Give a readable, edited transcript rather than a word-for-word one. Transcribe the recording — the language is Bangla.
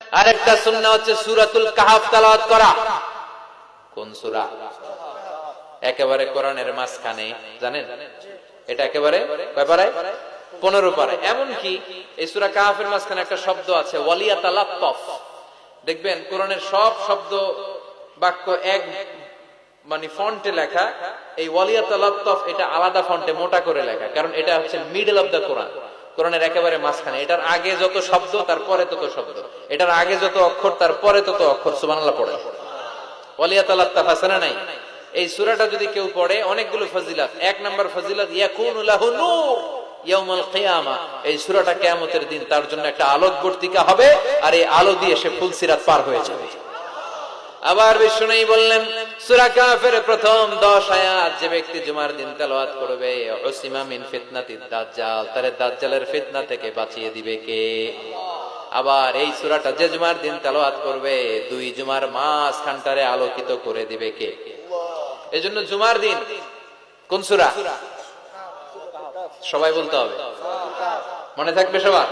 আরেকটা সুন্নাহ হচ্ছে সূরাতুল কাহফ তেলাওয়াত করা। কোন সূরা? একেবারে কোরআনের মাঝখানে, জানেন এটা একেবারে কয় পারায়? 15 পারায়। এমন কি এই সূরা কাহফের মাঝখানে একটা শব্দ আছে ওয়ালিয়াতালাত্তাফ। দেখবেন কোরআনের সব শব্দ বাক্য এক মানে ফন্টে লেখা, এই ওয়ালিয়াতালাত্তাফ এটা আলাদা ফন্টে মোটা করে লেখা, কারণ এটা হচ্ছে মিডল অফ দা কোরআন, কোরআনের একেবারে মাঝখানে। এটার আগে যত শব্দ তার পরে তত শব্দ, এটার আগে যত অক্ষর তার পরে তত অক্ষর। সুবহানাল্লাহ পড়ে ওয়ালিয়াতালাত্তাফ আছে না নাই? এই সূরাটা যদি কেউ পড়ে অনেকগুলো ফজিলত। এক নাম্বার ফজিলত ইয়াকুনু লাহু নূর ইয়াউমাল কিয়ামা, এই সূরাটা কিয়ামতের দিন তার জন্য একটা আলোকবর্তিকা হবে, আর এই আলো দিয়ে সে ফুলসিরাত পার হয়ে যাবে। আবার বিষ্ণু বললেন সূরা কাহফের প্রথম 10 আয়াত যে ব্যক্তি জুমার দিন তেলাওয়াত করবে উসিমা মিন ফিতনাতিদ দাজ্জাল, তারে দাজ্জালের ফিতনা থেকে বাঁচিয়ে দিবে কে? আবার এই সূরাটা যে জুমার দিন তেলাওয়াত করবে 2 জুমার মাঝখানটারে আলোকিত করে দিবে কে? এজন্য জুমার দিন কোন সূরা সবাই বলতে হবে, মনে থাকবে সবার?